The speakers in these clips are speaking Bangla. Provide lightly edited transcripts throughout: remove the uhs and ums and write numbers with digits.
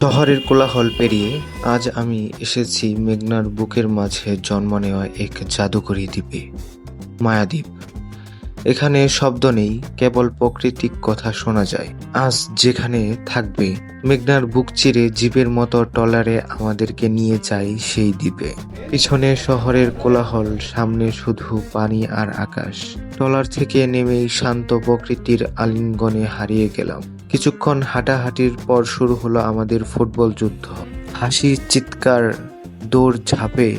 শহরের কোলাহল পেরিয়ে আজ আমি এসেছি মেঘনার বুকের মাঝে জন্ম নেওয়া এক জাদুকরী দ্বীপে, মায়াদ্বীপ। এখানে শব্দ নেই, কেবল প্রকৃতিক কথা শোনা যায়। আজ যেখানে থাকবে মেঘনার বুক চিরে জিপের মতো ট্রলারে আমাদেরকে নিয়ে যায় সেই দ্বীপে। পিছনে শহরের কোলাহল, সামনে শুধু পানি আর আকাশ। ট্রলার থেকে নেমেই শান্ত প্রকৃতির আলিঙ্গনে হারিয়ে গেলাম। কিছুক্ষণ হাঁটাহাঁটির পর শুরু হলো আমাদের ফুটবল যুদ্ধ। হাসি, চিৎকার, দৌড় ঝাঁপে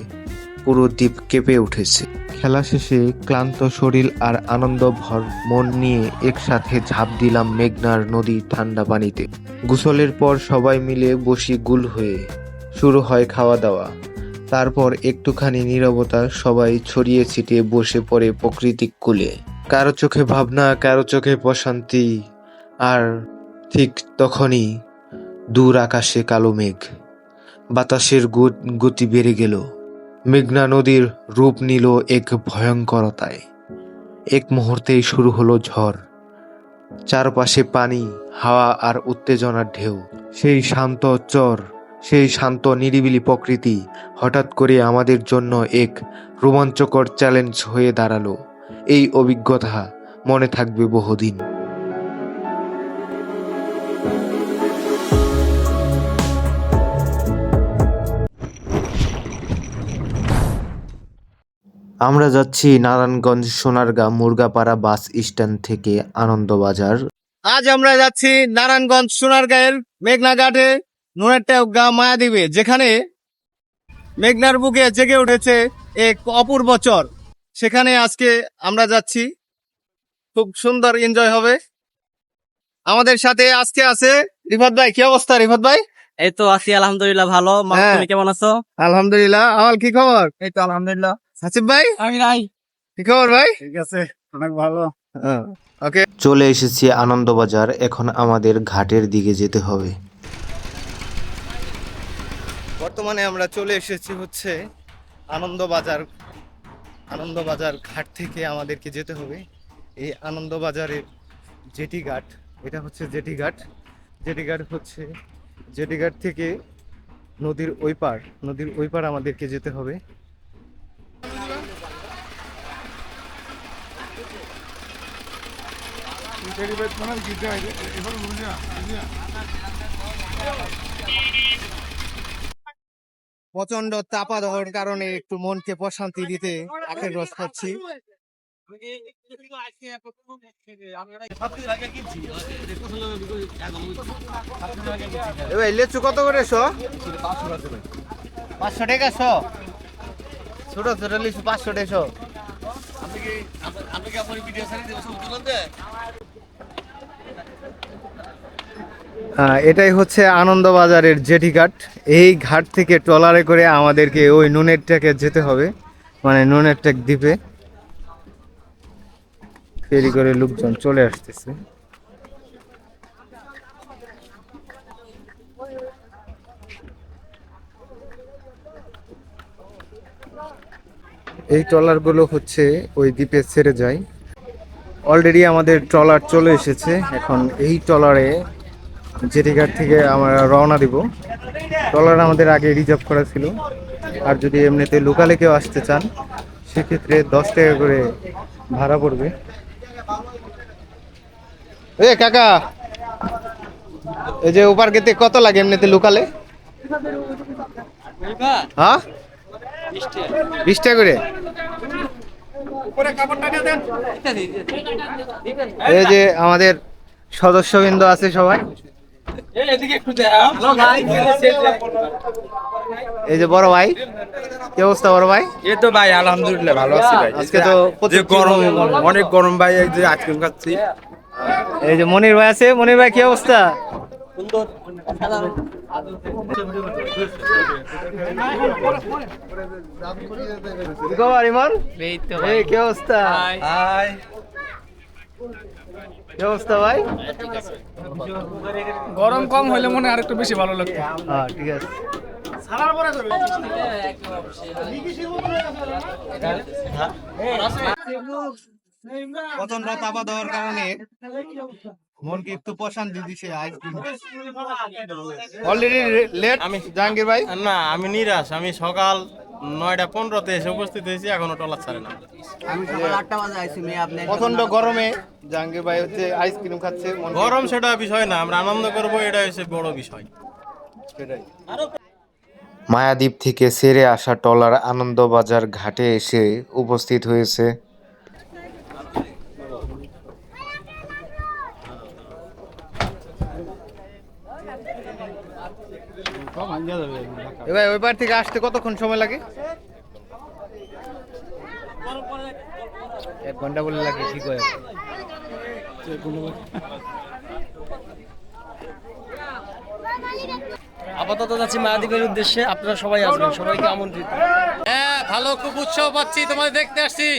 পুরো দ্বীপ কেঁপে উঠেছে। খেলা শেষে ক্লান্ত শরীর আর আনন্দ ভর মন নিয়ে একসাথে ঝাঁপ দিলাম মেঘনার নদীর ঠান্ডা পানিতে। গোসলের পর সবাই মিলে বসি গুল হয়ে। শুরু হয় খাওয়া দাওয়া। তারপর একটুখানি নীরবতা, সবাই ছড়িয়ে ছিটিয়ে বসে পড়ে প্রকৃতিক কোলে। কারো চোখে ভাবনা, কারো চোখে প্রশান্তি। আর ঠিক তখনই দূর আকাশে কালো মেঘ। বাতাসের গতি বেড়ে গেল। মেঘনা নদীর রূপ নিল এক ভয়ঙ্করতায়। এক মুহূর্তেই শুরু হলো ঝড়। চারপাশে পানি, হাওয়া আর উত্তেজনার ঢেউ। সেই শান্ত নিরিবিলি প্রকৃতি হঠাৎ করে আমাদের জন্য এক রোমাঞ্চকর চ্যালেঞ্জ হয়ে দাঁড়ালো। এই অভিজ্ঞতা মনে থাকবে বহুদিন। আমরা যাচ্ছি নারায়ণগঞ্জ সোনারগাঁ মুরগাপাড়া বাস স্ট্যান্ড থেকে আনন্দবাজার। আজ আমরা যাচ্ছি নারায়ণগঞ্জ সোনারগাঁয়ের মেঘনা ঘাটে নুনেরটেক মায়াদ্বীপে, যেখানে মেঘনার বুকে জেগে উঠেছে এক অপূর্ব চর। সেখানে আজকে আমরা যাচ্ছি, খুব সুন্দর এনজয় হবে। আমাদের সাথে আজকে আছে রিফাত ভাই। কি অবস্থা রিফাত ভাই? এই তো আছি আলহামদুলিল্লাহ ভালো। তুমি কেমন আছো? আলহামদুলিল্লাহ। আমার কি খবর? এই তো আলহামদুলিল্লাহ। হাসিব ভাই, আমি নাই। কি খবর ভাই? ঠিক আছে, অনেক ভালো। ওকে, চলে এসেছি আনন্দবাজার। এখন আমাদের ঘাটের দিকে যেতে হবে। বর্তমানে আমরা চলে এসেছি হচ্ছে আনন্দবাজার। আনন্দবাজার ঘাট থেকে আমাদেরকে যেতে হবে এই আনন্দবাজারের জেটি ঘাট। এটা হচ্ছে জেটি ঘাট। জেটি ঘাট থেকে নদীর ওই পার আমাদেরকে যেতে হবে। প্রচন্ড চাপা দেওয়ার কারণে একটু মনকে প্রশান্তি দিতে আখের রস খাচ্ছি। লেচু কত করে শো? 500 টাকা শো। ছোট ছোট লিচু 500 টাকা শো। এটাই হচ্ছে আনন্দবাজারের জেটি ঘাট। এই ঘাট থেকে ট্রলারে করে আমাদেরকে ওই নুনেরটেকে যেতে হবে, মানে নুনেরটেক দ্বীপে। ফেরি করে লোকজন চলে আসতেছে। এই ট্রলারগুলো হচ্ছে ওই দ্বীপে ছেড়ে যায়। অলরেডি আমাদের ট্রলার চলে এসেছে। এখন এই ট্রলারে জেটি ঘাট থেকে আমরা রওনা দিব। ট্রলার আমাদের আগে রিজার্ভ করা ছিল। আর যদি এমনিতে লোকালে কেউ আসতে চান সেক্ষেত্রে 10 টাকা করে ভাড়া পড়বে। এ কাকা, এই যে ওপার গেতে কত লাগে এমনিতে লোকালে? হ্যাঁ, 20 টাকা করে। এই যে আমাদের সদস্যবৃন্দ আছে সবাই। এই যে বড় ভাই, কি অবস্থা বড় ভাই? এই তো ভাই আলহামদুলিল্লাহ ভালো আছি ভাই। আজকে তো যে গরম, অনেক গরম ভাই। এই যে আইসক্রিম খাচ্ছি। এই যে মনির ভাই আছে। মনির ভাই কি অবস্থা? কি খবর ইমন? এই তো এই কি অবস্থা? হাই। কি অবস্থা ভাই? গরম কম হইলে মনে আর একটু বেশি ভালো লাগতো। হ্যাঁ ঠিক আছে। প্রচন্ড চাপা দেওয়ার কারণে মনকে একটু প্রশান্তি দিছে আইসক্রিম অলরেডি লেট আমি জাহাঙ্গীর ভাই না আমি নিরাশ, আমি সকাল 9:15-তে এসে উপস্থিত হয়েছি, এখনো টলার ছাড়ে না। প্রচন্ড গরমে জাহাঙ্গীর ভাই হচ্ছে আইসক্রিম খাচ্ছে গরম সেটা বিষয় না, আমরা আনন্দ করব, এটা হচ্ছে বড় বিষয়। মায়াদ্বীপ থেকে ছেড়ে আসা ট্রলার আনন্দবাজার ঘাটে এসে উপস্থিত হয়েছে। এবার ওই পার থেকে আসতে কতক্ষণ সময় লাগে? 1 ঘন্টা বলে লাগে, ঠিক হয়ে আপাতত যাচ্ছি মায়াদ্বীপের উদ্দেশ্যে, আপনারা সবাই আসবেন, সবাইকে আমন্ত্রিত। হ্যাঁ ভালো, খুব উৎসাহ পাচ্ছি, তোমাদের দেখতে আসছি।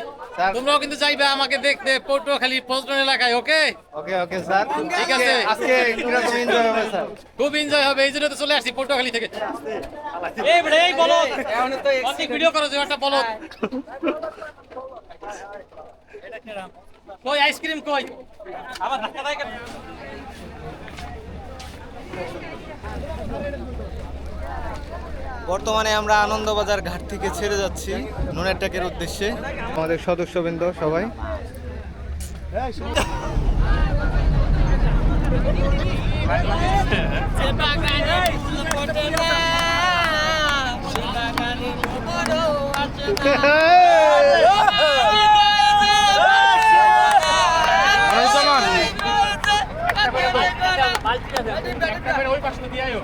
তোমরাও কিন্তু যাইবে আমাকে দেখতে পটুয়াখালী পর্যটন এলাকায়। ওকে ওকে ওকে স্যার, ঠিক আছে। আজকে কিরকম এনজয় হবে স্যার? খুব এনজয় হবে, এই জন্য তো চলে আসছি পটুয়াখালী থেকে। এই বলো ভিডিও করো যে একটা বলো কই আইসক্রিম কই আবার ধাক্কা দেয় কেন? বর্তমানে আমরা আনন্দবাজার ঘাট থেকে ছেড়ে যাচ্ছি নুনেরটাকের উদ্দেশ্যে। আমাদের সদস্যবৃন্দ সবাই ওই পাশে দিয়ে আয়ো।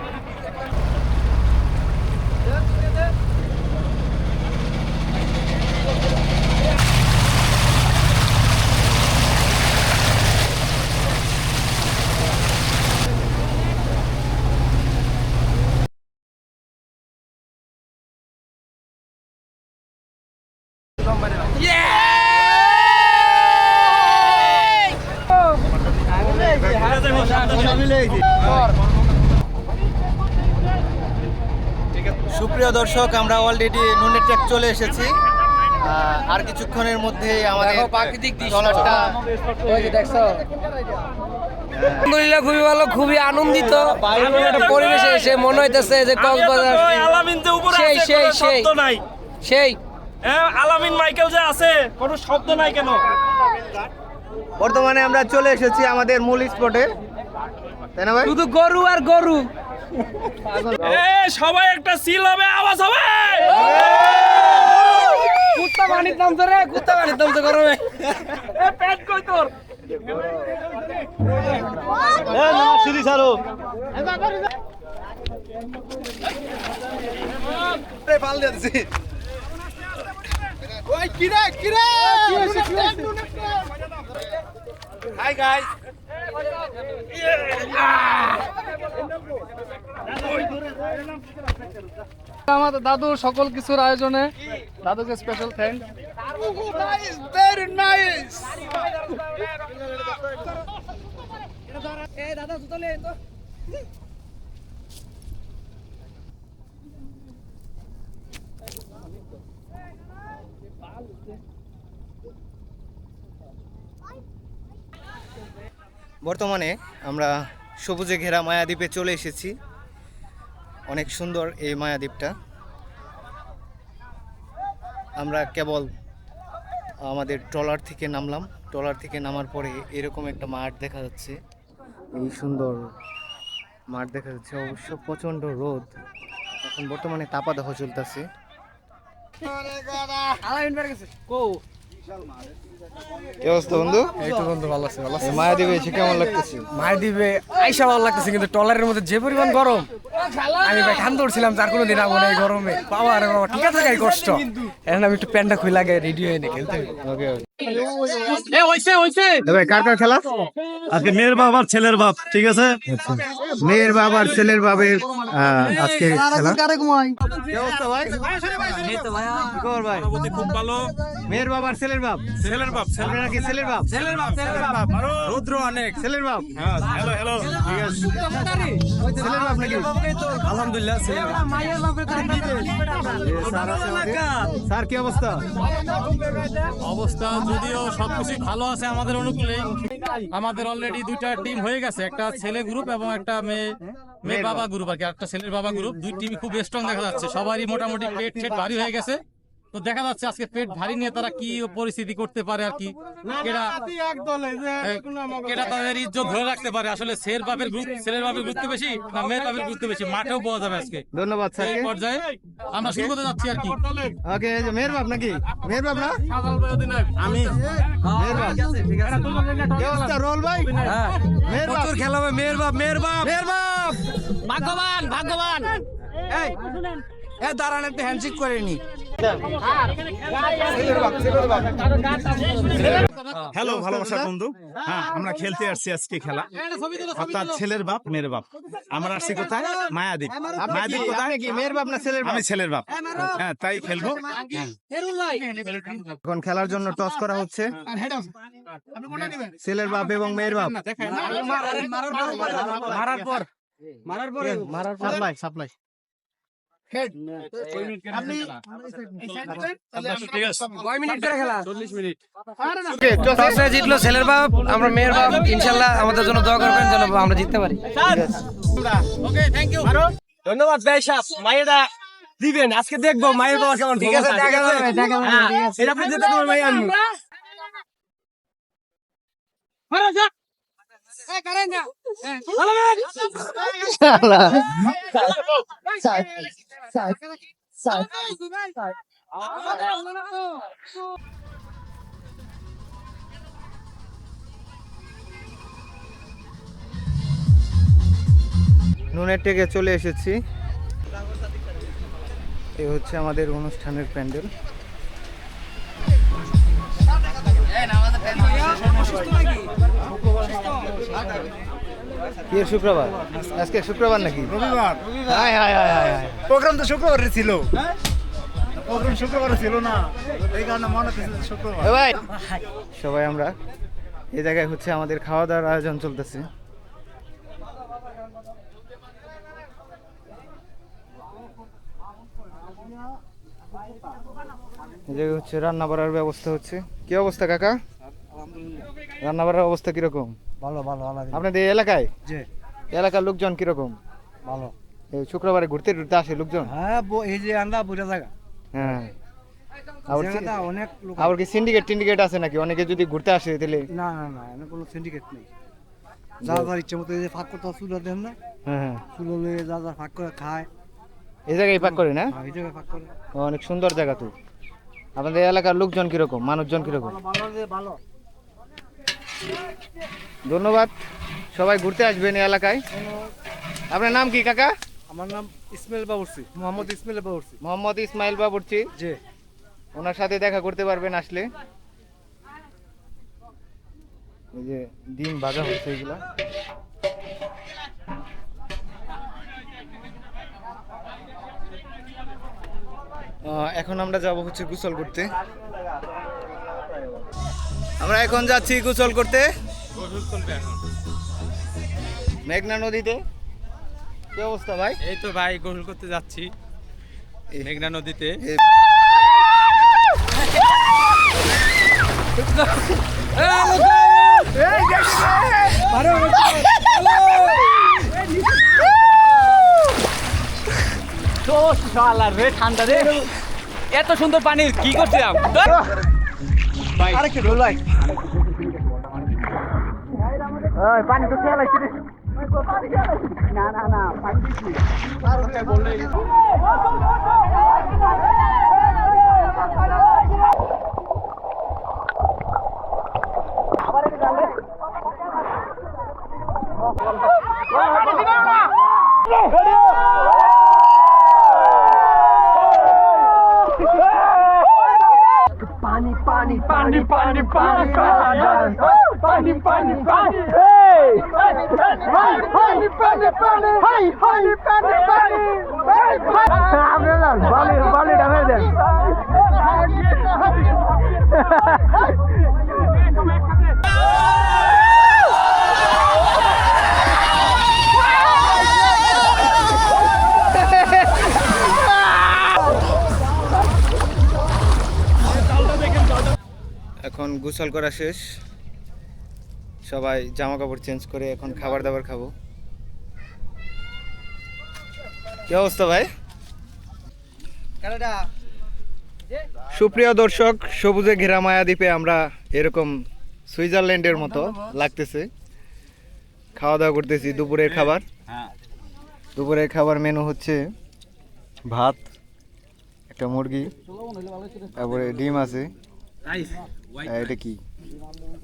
সুপ্রিয় দর্শক, আমরা অলরেডি নুনের ট্যাক চলে এসেছি। আর কিছুক্ষণের মধ্যে আমাদের প্রাকৃতিক ট্রলারটা আলহামদুলিল্লাহ খুবই ভালো, খুবই আনন্দিত একটা পরিবেশে এসে মনে হইতেছে যে কক্সবাজার আলামিন যে উপরে সেই, আছে সেই, কোনো সেই। শব্দ নাই। সেই হ্যাঁ, আলামিন মাইকেল যে আছে কোনো শব্দ নাই কেন? বর্তমানে আমরা চলে এসেছি আমাদের মূল স্পটে, তাই না ভাই? শুধু গরু আর গরু। এ সবাই একটা সিল হবে, আওয়াজ হবে। কুত্তা পানির নামছে রে, কুত্তা পানির নামছে গরমে। এ পেট কই তোর? হাই গাইস, আমাদের দাদুর সকল কিছুর আয়োজনে দাদুকে স্পেশাল থ্যাঙ্কস। বর্তমানে আমরা সবুজে ঘেরা মায়াদ্বীপে চলে এসেছি। অনেক সুন্দর এই মায়াদ্বীপটা। আমরা কেবল আমাদের ট্রলার থেকে নামলাম, ট্রলার থেকে নামার পরে এরকম একটা মাঠ দেখা যাচ্ছে, এই সুন্দর মাঠ দেখা যাচ্ছে। অবশ্য প্রচণ্ড রোদ, এখন বর্তমানে তাপাদাহ চলতেছে। কি অবস্থা বন্ধু? এই তো বন্ধু ভালো আছে, ভালো আছে। মায়াদ্বীপে এসে কেমন লাগতেছে? মায়াদ্বীপে আইসা ভালো লাগতেছে, কিন্তু ট্রলারের মধ্যে যে পরিমাণ গরম, আমি ভাই খান দৌড়ছিলাম যার কোনো দিন আমার এই গরমে। বাবা রে বাবা, ঠিক আছে কষ্ট। এখন আমি একটু প্যান্টটা খুলে লাগে রেডি হয়ে নে খেলতে। ওকে এ হইছে ভাই, কার কার খেলা? আজকে মেয়ের বাপ আর ছেলের বাপ, ঠিক আছে? মেয়ের বাবা আর ছেলের বাবের আজকে খেলা। কি অবস্থা ভাই? খুব ভালো। মেয়ের বাপ আর ছেলের বাপ। ছেলের বাপ আপনারা কি ছেলের বাপ? ছেলের বাপ রৌদ্র অনেক ছেলের বাপ। হ্যালো হ্যালো ঠিক আছে। ছেলের বাপ নাকি? আলহামদুলিল্লাহ ছেলের বাপ স্যার আছে আমাদের। স্যার কি অবস্থা? অবস্থা যদিও সবকিছু ভালো আছে আমাদের অনুকূলে। আমাদের অলরেডি দুইটা টিম হয়ে গেছে, একটা ছেলে গ্রুপ এবং একটা মেয়ে বাবা গ্রুপ আর কি, একটা ছেলের বাবা গ্রুপ। দুই টিম খুব স্ট্রং দেখা যাচ্ছে, সবারই মোটামুটি পেট ছেট ভারী হয়ে গেছে। তো দেখা যাচ্ছে আজকে পেট ভারী নিয়ে তারা কি পরিস্থিতি করতে পারে আর কি, কেটা তাদের ইজ্জত ধরে রাখতে পারে। আসলে ছেলের বাপের গুরুত্ব বেশি না মেয়ের বাপের গুরুত্ব বেশি, মাঠেও পাওয়া যাবে আজকে। ধন্যবাদ এই স্যারকে। পর্যায়ে আমরা শুরু করতে যাচ্ছি আর কি। ওকে, এই যে মেয়ের বাপ নাকি? মেয়ের বাপ না? আমি মেয়ের বাপ। কি অবস্থা রোল ভাই? মেয়ের বাপ। খেলা হবে মেয়ের বাপ মেয়ের বাপ। ভাগ্যবান ভাগ্যবান। দাঁড়ান একটু হ্যান্ডশেক করে নি। হ্যালো ভালোবাসার বন্ধু, হ্যাঁ আমরা খেলতে আসছি আজকে খেলা, অর্থাৎ ছেলের বাপ মেয়ের বাপ। আমরা আসছি কোথায়? মায়াদ্বীপ। মায়াদ্বীপ কোথায়? আপনি কি মেয়ের বাপ না ছেলের বাপ? আমি ছেলের বাপ, হ্যাঁ তাই খেলবো। এখন খেলার জন্য টস করা হচ্ছে। ছেলের বাপ এবং মেয়ের বাপ। মারার পরে সাপ্লাই। কয় মিনিট করে খেলা? 40 মিনিট। টসে জিতলো ছেলের বাপ, আমরা মেয়ের বাপ। ইনশাল্লাহ আমাদের জন্য দোয়া করবেন যেন আমরা জিততে পারি। ওকে, থ্যাংক ইউ। ধন্যবাদ ভাই সাহেব, মায়েরা দিবেন আজকে দেখবো মায়ের বাবা কেমন। ঠিক আছে, দেখা যাবে। এটা আপনি যেতে তোমার ভাই আনবো। নুনের টেকে চলে এসেছি। এ হচ্ছে আমাদের অনুষ্ঠানের প্যান্ডেল। কি শুক্রবার? আজকে শুক্রবার নাকি? রবিবার hi hi hi hi hi. Program তো শুক্রবারে ছিল, প্রোগ্রাম শুক্রবারে ছিল না, এই কারণে মনে হচ্ছে শুক্রবার। এ ভাই, সবাই আমরা এই জায়গায় হচ্ছে আমাদের খাওয়া দাওয়ার আয়োজন চলতেছে। এই জায়গায় হচ্ছে রান্না বাড়ার ব্যবস্থা হচ্ছে। কি অবস্থা কাকা? রান্না বাড়ার অবস্থা কিরকম? ভালো ভালো আপনাদের এই এলাকায় জি এলাকার লোকজন কিরকম? ভালো। এই শুক্রবারে ঘুরতে ঘুরতে আসে লোকজন? হ্যাঁ এই যে আন্দা বুঝা জায়গা, হ্যাঁ। আবার জায়গাটা অনেক লোক। আবার কি সিন্ডিকেট আছে নাকি? অনেকে যদি ঘুরতে আসে তাহলে? না না না, এখানে কোনো সিন্ডিকেট নেই। যা যার ইচ্ছে মতো এই যে ফাঁক করতে চুলো দেন না, হ্যাঁ হ্যাঁ। চুলো লয়ে যা যা ফাঁক করে খায়, এই জায়গায় পাক করে না? এই জায়গায় ফাঁক করে। অনেক সুন্দর জায়গা তো। আপনাদের এলাকার লোকজন কিরকম, মানুষজন কিরকম? ভালো। ধন্যবাদ, সবাই ঘুরতে আসবেন এই এলাকায়। আপনার নাম কি কাকা? আমার নাম ইসমাইল বাবুরসি, মোহাম্মদ ইসমাইল বাবুরসি। মোহাম্মদ ইসমাইল বাবুর্চি। জি। ওনার সাথে দেখা করতে পারবেন আসলে। এই যে ডিম ভাজা হচ্ছে এগুলা। এখন আমরা যাব হচ্ছে গোসল করতে। আমরা এখন যাচ্ছি গোসল করতে মেঘনা নদীতে। কি অবস্থা ভাই? এই তো ভাই গোসল করতে যাচ্ছি মেঘনা নদীতে। এত সুন্দর পানি কি করছিলাম? পানি তো খেয়াল আছে। পানি পানি পানি পানি পানি পানি পানি পানি পানি পানি পানি পানি পানি এখন গোসল করা শেষ, সবাই জামা কাপড় চেঞ্জ করে এখন খাবার দাবার খাবো। কি অবস্থা ভাই? সুপ্রিয় দর্শক, সবুজে ঘেরা মায়াদ্বীপে আমরা এরকম সুইজারল্যান্ডের মতো লাগতেছে। খাওয়া দাওয়া করতেছি দুপুরের খাবার। দুপুরের খাবার মেনু হচ্ছে ভাত, একটা মুরগি, তারপরে ডিম আছে, এটা কি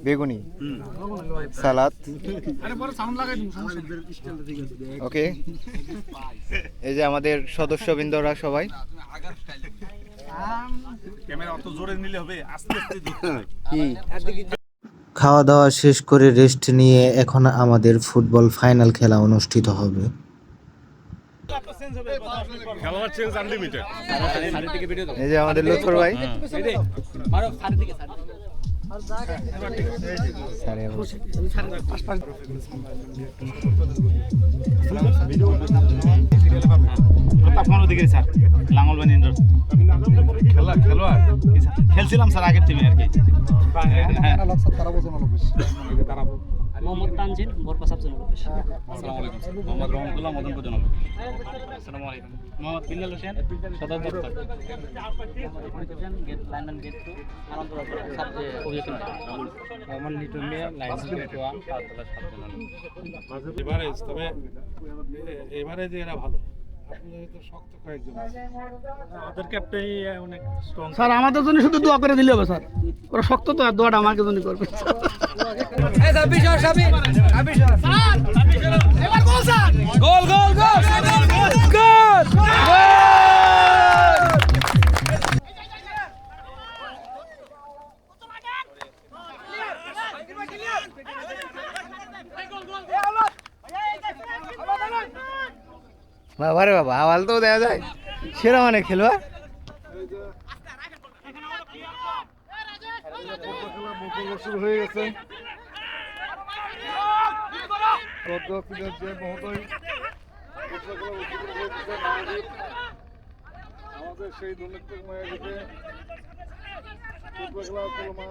বেগুনি, সালাদ। ওকে, এই যে আমাদের সদস্যবৃন্দরা সবাই। ক্যামেরা অত জোরে নিলে হবে, আস্তে আস্তে ধরতে হয়। কি খাওয়া দাওয়া শেষ করে রেস্ট নিয়ে এখন আমাদের ফুটবল ফাইনাল খেলা অনুষ্ঠিত হবে। এই যে আমাদের লুৎফর ভাই। আপনার দিকে স্যার লাঙ্গলবানি ইন্ডোর খেলোয়াড় খেলছিলাম স্যার আগের টিমে আর কি। মোহাম্মদ তানজিন বরপাস আফজাল লোকেশ। আসসালামু আলাইকুম। মোহাম্মদ রহমতুল্লাহ মদনপুর জনাব। আসসালামু আলাইকুম। মোহাম্মদ বিল্লাল হোসেন সদর দপ্তর। গেট লাইনম্যান গেট 2 আনন্দবাজার সাবজে অভিযোগ মোহাম্মদ লিটন মিয়া লাইন গেট 1 পাঁচতলা 7 জনাব। এভারেজ, তবে এভারেজ এরা ভালো। আপনাদের তো শক্ত কয়েকজন আছে। ওদের ক্যাপ্টেন অনেক স্ট্রং। স্যার আমাদের জন্য শুধু দোয়া করে দিলে হবে স্যার, ওরা শক্ত তো, আর দোয়াটা আমাকে জন্য করবে। বাবা রে বাবা, আওয়াল তো দেওয়া যায়, সেরা মানে খেলোয়াড়। শুরু হয়ে গেছে। যে মহোদয় আমাদের সেই দুর্নীতির মায়াদ্বীপে ফুটবল খেলা চলমান।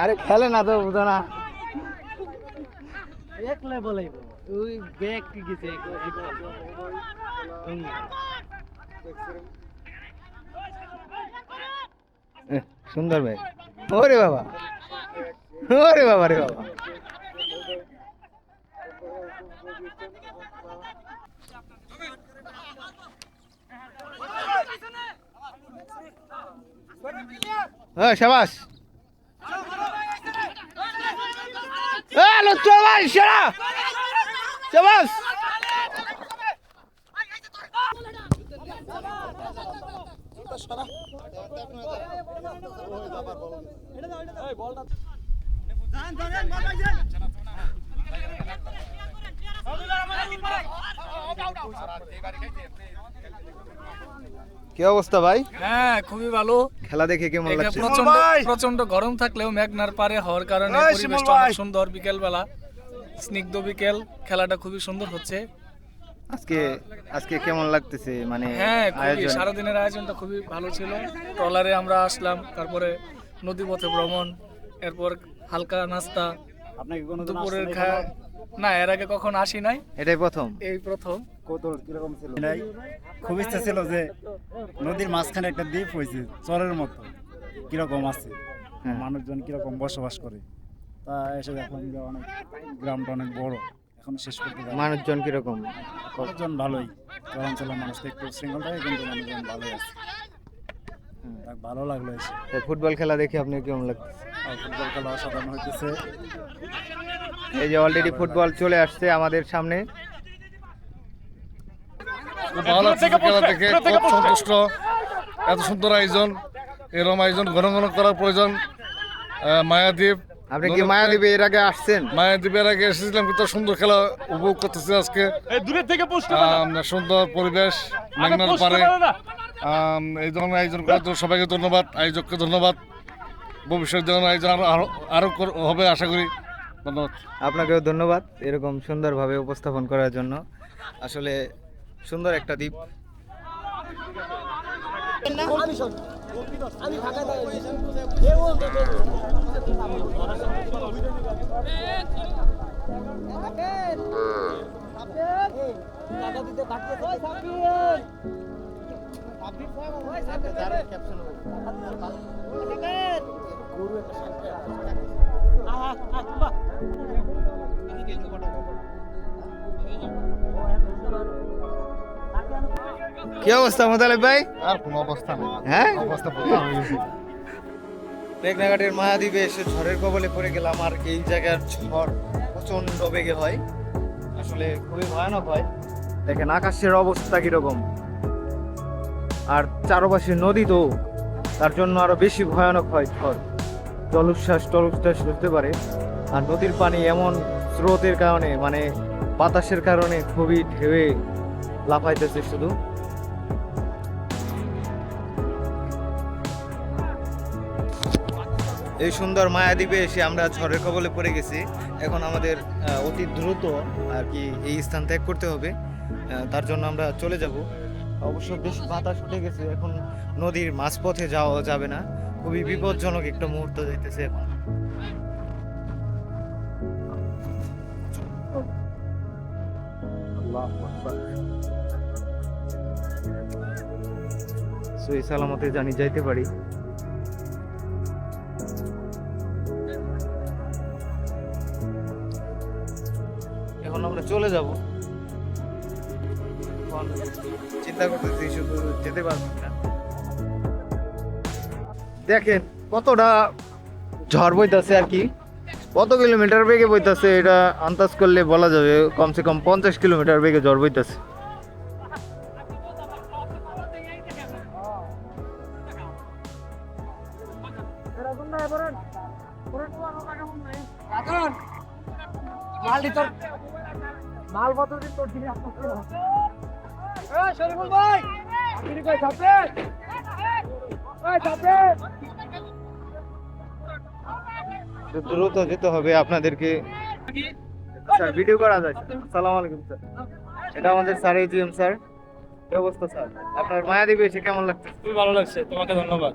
আরে খেলে না তো, বুঝো না। একলা বলাইব ওই ব্যাগ কি গেছে সুন্দর ভাই। ওরে বাবা, ওরে বাবা রে বাবা। শাবাশ, লুৎফর ভাই সেরা, শাবাশ। কি অবস্থা ভাই? হ্যাঁ খুবই ভালো। খেলা দেখে কেমন লাগছে? প্রচন্ড গরম থাকলেও মেঘনার পারে হওয়ার কারণে পরিবেশটা অনেক সুন্দর। বিকেল বেলা স্নিগ্ধ বিকেল, খেলাটা খুবই সুন্দর হচ্ছে। আজকে আজকে কেমন লাগতেছে মানে হ্যাঁ খুবই, আয়োজন? সারাদিনের আয়োজনটা খুবই ভালো ছিল। ট্রলারে আমরা আসলাম, তারপরে নদীপথে ভ্রমণ, এরপর হালকা নাস্তা, আপনাকে কোনো দুপুরের খাওয়া। না, এর আগে কখনো আসি নাই, এটাই প্রথম। এই প্রথম। কৌতূহল কিরকম ছিল? খুব ইচ্ছা ছিল যে নদীর মাঝখানে একটা দ্বীপ হয়েছে চরের মতো, কিরকম আছে, হ্যাঁ। মানুষজন কিরকম বসবাস করে। তা এসে এখন যে অনেক গ্রামটা অনেক বড়, এখন শেষ করতে পারি। মানুষজন কিরকম? মানুষজন ভালোই, চরাঞ্চলের মানুষ তো একটু শৃঙ্খল থাকে, কিন্তু মানুষজন ভালোই আছে। যাক, ভালো লাগলো এসে। তো ফুটবল খেলা দেখে আপনি কেমন লাগতেছে? আর ফুটবল খেলা অসাধারণ হইতেছে। এই যে অলরেডি ফুটবল চলে আসছে আমাদের সামনে। ভালো লাগছে খেলা দেখে, খুব সন্তুষ্ট। এত সুন্দর আয়োজন, এরকম আয়োজন ঘন ঘন করার প্রয়োজন। মায়াদ্বীপ, আপনি কি মায়াদ্বীপে এর আগে আসছেন? মায়াদ্বীপের আগে এসেছিলাম, কিন্তু সুন্দর খেলা উপভোগ করতেছি আজকে। সুন্দর পরিবেশ, মেঘনার পারে। এই ধরনের আয়োজন করার জন্য সবাইকে ধন্যবাদ, আয়োজককে ধন্যবাদ। ভবিষ্যৎ যেন আয়োজন আরো হবে আশা করি। ধন্যবাদ। আপনাকেও ধন্যবাদ এরকম সুন্দরভাবে উপস্থাপন করার জন্য। আসলে সুন্দর একটা দ্বীপ। কি অবস্থা মোতালেব ভাই? আর কোনো অবস্থা নেই, হ্যাঁ, অবস্থা পুরো হয়ে গেছে। মেঘনাঘাটের মায়াদ্বীপে এসে ঝড়ের কবলে পড়ে গেলাম। আর এই জায়গার ঝড় প্রচন্ড বেগে হয়, আসলে খুবই ভয়ানক হয়। দেখেন আকাশের অবস্থা কিরকম, আর চারপাশে নদী, তো তার জন্য আরো বেশি ভয়ানক হয় ঝড়। জলোচ্ছ্বাস হতে পারে। আর নদীর পানি এমন স্রোতের কারণে, মানে বাতাসের কারণে খুবই ঢেউয়ে লাফাইতেছে শুধু। এই সুন্দর মায়াদ্বীপে এসে আমরা ঝড়ের কবলে পড়ে গেছি। এখন আমাদের অতি দ্রুত আর কি এই স্থান ত্যাগ করতে হবে। তার জন্য আমরা চলে যাব। অবশ্য বেশ বাতাস উঠে গেছে, এখন নদীর মাঝপথে যাওয়া যাবে না, খুবই বিপজ্জনক একটা মুহূর্ত যাইতেছে এখন। সহি সালামতে জানি যাইতে পারি। এখন আমরা চলে যাব। এখন চিন্তা করতেছি শুধু যেতে পারবো না। দেখেন কতটা ঝড় বইতাছে আর কি, কত কিলোমিটার বেগে বইতাছে এটা আন্দাজ করলে বলা যাবে। কমসে কম 50 কিলোমিটার বেগে ঝড় বইতাছে। দ্রুত যেতে হবে আপনাদেরকে। স্যার ভিডিও করা যায়? আসসালামু আলাইকুম স্যার, এটা আমাদের স্যার এজিএম স্যার। কি অবস্থা স্যার? আপনার মায়াদ্বীপে এসে কেমন লাগছে? খুবই ভালো লাগছে, তোমাকে ধন্যবাদ।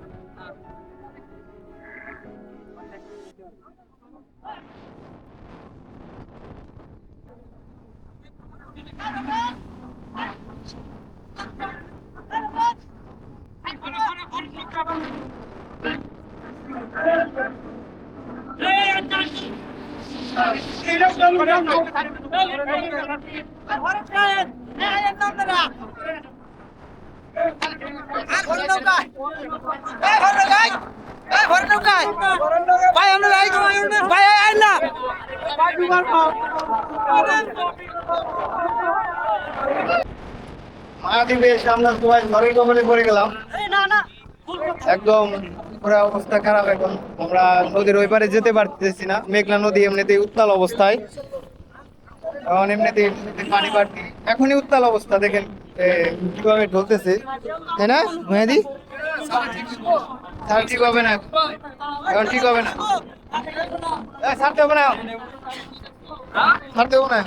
মায়াদ্বীপে এসে আমরা সবাই ঝড়ের কবলে পড়ে গেলাম। একদম পুরো অবস্থা খারাপ। এখন আমরা নদীর ওই পারে যেতে পারতেছি না। মেঘনা নদী এমনিতেই উত্তাল অবস্থায়, এখন এমনিতেই পানি বাড়তি, এখনই উত্তাল অবস্থা। দেখেন কিভাবে ঢলতেছে, তাই না মেহেদি? স্যার ঠিক হবে না, এখন ঠিক হবে না, ছাড়তে হবে না, ছাড়তে হবে না।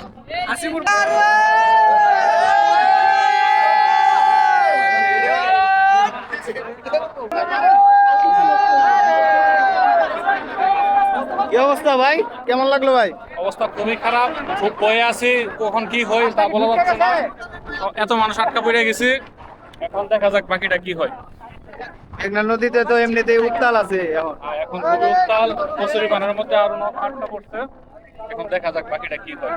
কি অবস্থা ভাই, কেমন লাগলো ভাই? অবস্থা খুবই খারাপ, খুব ভয়ে আছি, কখন কি হয় তা বলা যাচ্ছে না। এত মানুষ আটকা পড়ে গেছে, এখন দেখা যাক বাকিটা কি হয়। মেঘনা নদীতে তো এমনিতেই উত্তাল আছে এখন। এখন খুবই উত্তাল, কচুরি পানের মধ্যে আরো আটকা পড়ছে। এখন দেখা যাক বাকিটা কি হয়।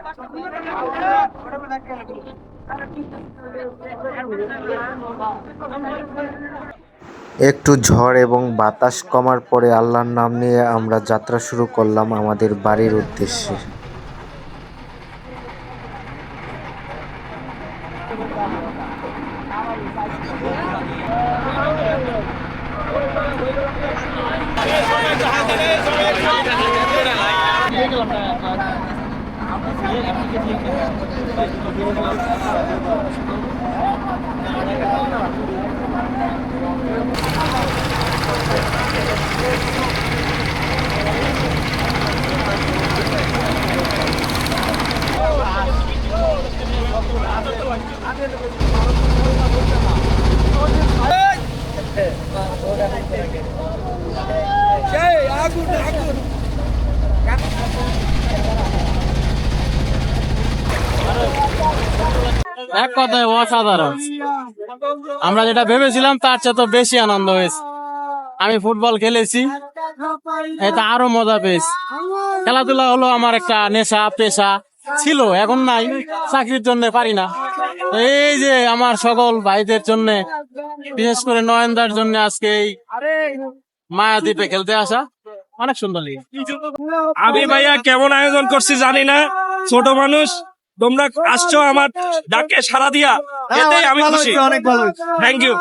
একটু ঝড় এবং বাতাস কমার পরে আল্লাহর নাম নিয়ে আমরা যাত্রা শুরু করলাম আমাদের বাড়ির উদ্দেশ্যে। আগে এক কথায় অসাধারণ। আমরা যেটা ভেবেছিলাম তার চেয়ে তো বেশি আনন্দ হয়েছে। আমি ফুটবল খেলেছি, এটা আরো মজা পেয়েছি। খেলাধুলা হলো আমার একটা নেশা, পেশা ছিল, এখন নাই, চাকরির জন্য পারি না। এই যে আমার সকল ভাইদের জন্য, বিশেষ করে নয়নদার জন্য আজকে এই মায়াদ্বীপে খেলতে আসা অনেক সুন্দর লাগে। আমি ভাইয়া কেমন আয়োজন করছি জানি না, ছোট মানুষ তোমরা আসছো আমার ডাকে সাড়া দিয়া, এতেই আমি খুশি। অনেক ভালো হয়েছে। Thank you.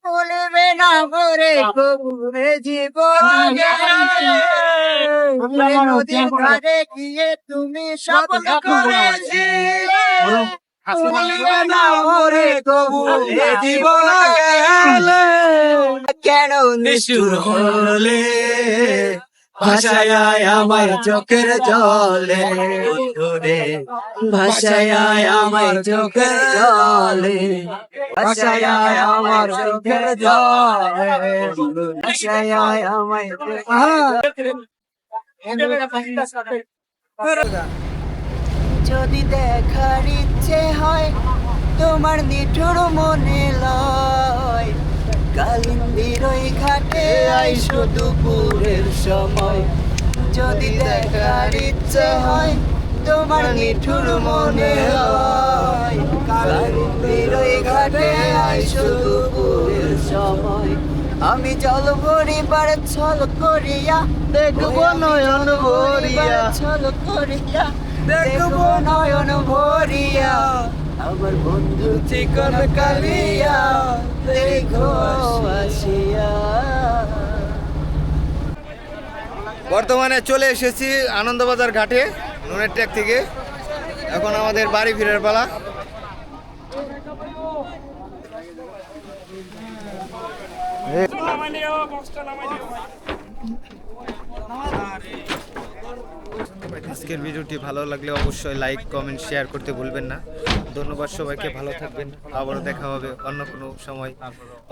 বলবে না করে কবুরে জীবন নদীর ধারে গিয়ে তুমি শপথ করেছিলে বলবে না করে কবুরে জীবন কেন নিষ্ঠুর হলে ভাষায় আমার চোখের জলে ভাষায় আমার চোখের জলে ভাষায় আমার চোখের জলে ভাষায় আমার যদি দেখার ইচ্ছে হয় তোমার নিঠুর মনে লয় কালিন্দির ওই ঘাটে আইসো দুপুরের সময় যদি দেখার ইচ্ছে হয় তোমার নিঠুর মনে হয় কালিন্দির ওই ঘাটে আইসো দুপুরের সময় আমি জল ভরিবার ছল করিয়া দেখবো নয়ন ভরিয়া ছল করিয়া দেখবো নয়ন ভরিয়া আমার বন্ধু চিকন কালিয়া দেখো আসিয়া। বর্তমানে চলে এসেছি আনন্দবাজার ঘাটে নুনের ট্যাগ থেকে। এখন আমাদের বাড়ি ফেরার পালা। আজকের ভিডিওটি ভালো লাগলে অবশ্যই লাইক, কমেন্ট, শেয়ার করতে ভুলবেন না। ধন্যবাদ সবাইকে, ভালো থাকবেন। আবারও দেখা হবে অন্য কোনো সময়,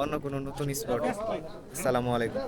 অন্য কোনো নতুন স্পটে। আসসালামু আলাইকুম।